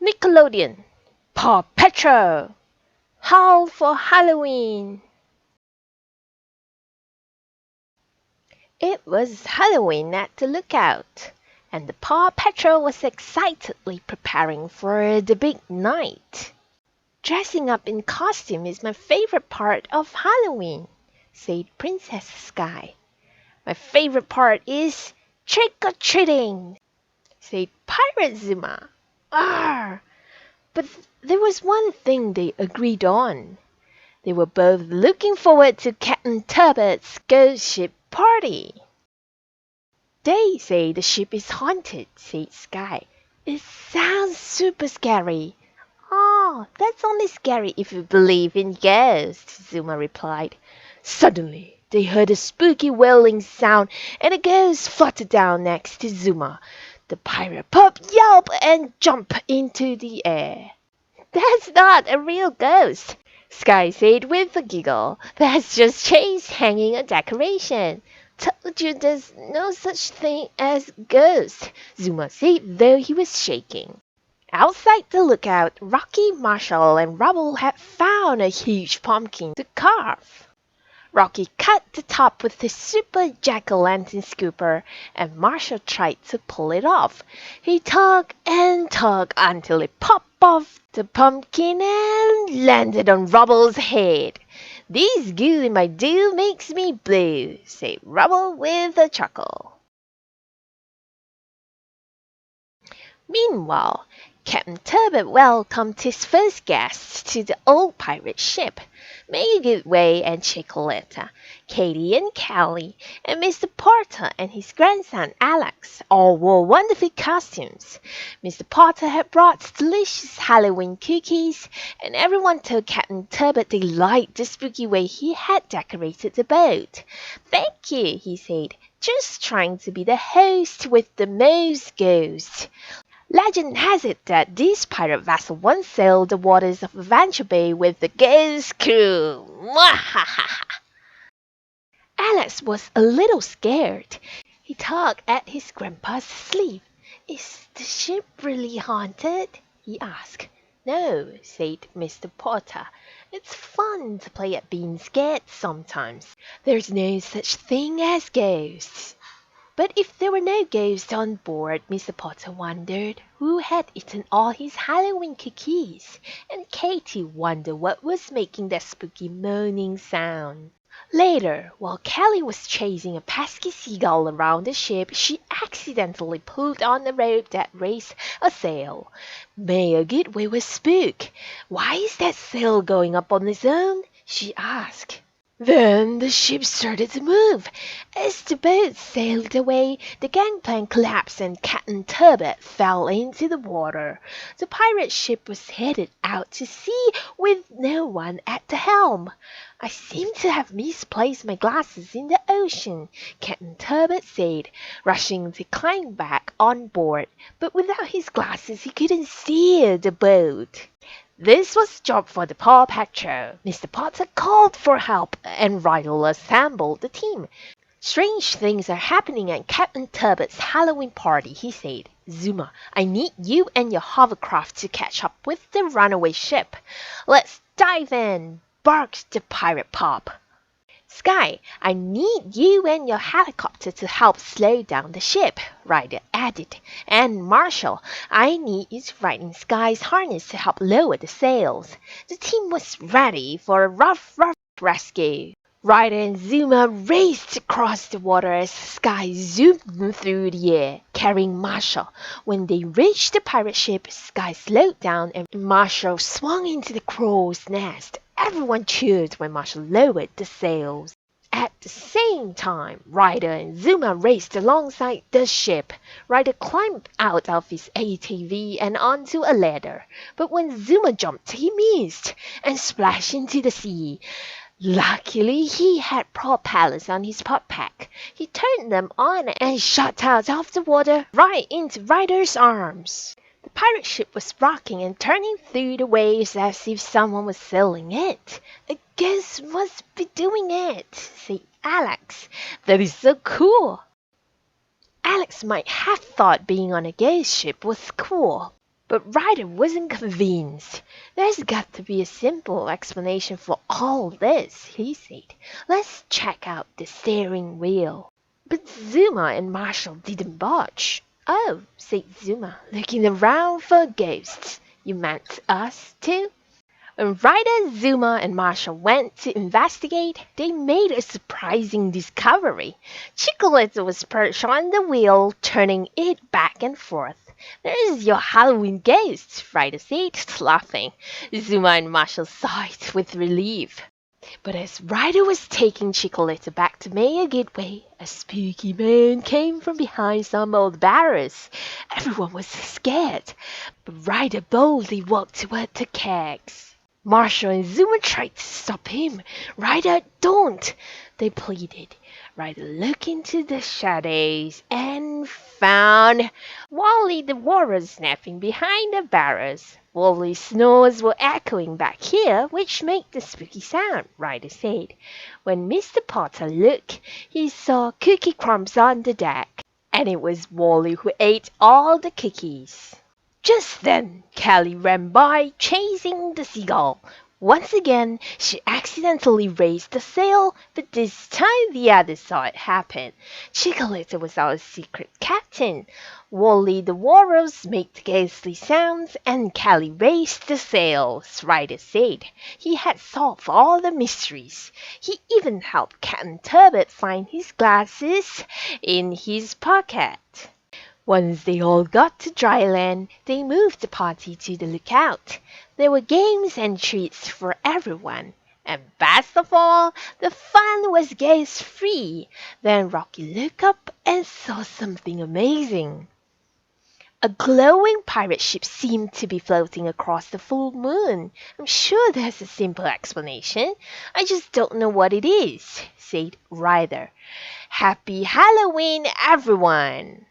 Nickelodeon, Paw Patrol, Howl for Halloween. It was Halloween at the lookout, and the Paw Patrol was excitedly preparing for the big night. Dressing up in costume is my favorite part of Halloween, said Princess Sky. My favorite part is trick-or-treating, said Pirate Zuma. Arr! But there was one thing they agreed on. They were both looking forward to Captain Turbo's ghost ship party. They say the ship is haunted, said Sky. It sounds super scary. Oh, that's only scary if you believe in ghosts, Zuma replied. Suddenly, they heard a spooky wailing sound, and a ghost fluttered down next to Zuma. The pirate pup yelped and jumped into the air. That's not a real ghost, Sky said with a giggle. That's just Chase hanging a decoration. Told you there's no such thing as ghosts, Zuma said, though he was shaking. Outside the lookout, Rocky, Marshall, and Rubble had found a huge pumpkin to carve. Rocky cut the top with his super jack-o'-lantern scooper, and Marshall tried to pull it off. He tugged and tugged until it popped off the pumpkin and landed on Rubble's head. This goo in my dew makes me blue, said Rubble with a chuckle. Meanwhile, Captain Turbot welcomed his first guests to the old pirate ship. Maggie Goodway and Chicoletta, Katie and Callie, and Mr. Porter and his grandson Alex all wore wonderful costumes. Mr. Porter had brought delicious Halloween cookies, and everyone told Captain Turbot they liked the spooky way he had decorated the boat. Thank you, he said, just trying to be the host with the most ghosts. Legend has it that this pirate vessel once sailed the waters of Adventure Bay with the ghost crew. Alex was a little scared. He tugged at his grandpa's sleeve. Is the ship really haunted? He asked. No, said Mr. Porter. It's fun to play at being scared sometimes. There's no such thing as ghosts. But if there were no ghosts on board, Mr. Potter wondered who had eaten all his Halloween cookies, and Katie wondered what was making that spooky moaning sound. Later, while Kelly was chasing a pesky seagull around the ship, she accidentally pulled on a rope that raised a sail. Mayor Goodway was spooked. Why is that sail going up on its own? She asked. Then the ship started to move. As the boat sailed away, the gangplank collapsed and Captain Turbot fell into the water. The pirate ship was headed out to sea with no one at the helm. I seem to have misplaced my glasses in the ocean, Captain Turbot said, rushing to climb back on board. But without his glasses he couldn't steer the boat. This was a job for the Paw Patrol. Mr. Potter called for help, and Rydell assembled the team. Strange things are happening at Captain Turbot's Halloween party, he said. Zuma, I need you and your hovercraft to catch up with the runaway ship. Let's dive in, barked the pirate pup. Sky, I need you and your helicopter to help slow down the ship, Ryder added. And Marshall, I need you to ride in Sky's harness to help lower the sails. The team was ready for a rough rescue. Ryder and Zuma raced across the water as Sky zoomed through the air, carrying Marshall. When they reached the pirate ship, Sky slowed down and Marshall swung into the crow's nest. Everyone cheered when Marshall lowered the sails. At the same time, Ryder and Zuma raced alongside the ship. Ryder climbed out of his ATV and onto a ladder. But when Zuma jumped, he missed and splashed into the sea. Luckily, he had propellers on his pop pack. He turned them on and shot out of the water right into Ryder's arms. The pirate ship was rocking and turning through the waves as if someone was sailing it. A ghost must be doing it, said Alex. That is so cool. Alex might have thought being on a ghost ship was cool. But Ryder wasn't convinced. There's got to be a simple explanation for all this, he said. Let's check out the steering wheel. But Zuma and Marshall didn't budge. Oh, said Zuma, looking around for ghosts. You meant us too? When Ryder, Zuma, and Marshall went to investigate, they made a surprising discovery. Chickaletta was perched on the wheel, turning it back and forth. There's your Halloween ghost, Ryder said, laughing. Zuma and Marshall sighed with relief. But as Ryder was taking Chickaletta back to Mayor Gateway, a spooky man came from behind some old barrels. Everyone was scared, but Ryder boldly walked toward the kegs. Marshall and Zuma tried to stop him. Ryder, don't! They pleaded. Ryder looked into the shadows and found Wally the walrus snapping behind the barrels. Wally's snores were echoing back here, which made the spooky sound, Ryder said. When Mr. Potter looked, he saw cookie crumbs on the deck, and it was Wally who ate all the cookies. Just then, Kelly ran by, chasing the seagull. Once again, she accidentally raised the sail, but this time the others saw it happen. Chickaletta was our secret captain. Wally the walrus made the ghostly sounds, and Kelly raised the sails, Ryder said. He had solved all the mysteries. He even helped Captain Turbot find his glasses in his pocket. Once they all got to dry land, they moved the party to the lookout. There were games and treats for everyone. And best of all, the fun was ghost-free. Then Rocky looked up and saw something amazing. A glowing pirate ship seemed to be floating across the full moon. I'm sure there's a simple explanation. I just don't know what it is, said Ryder. Happy Halloween, everyone!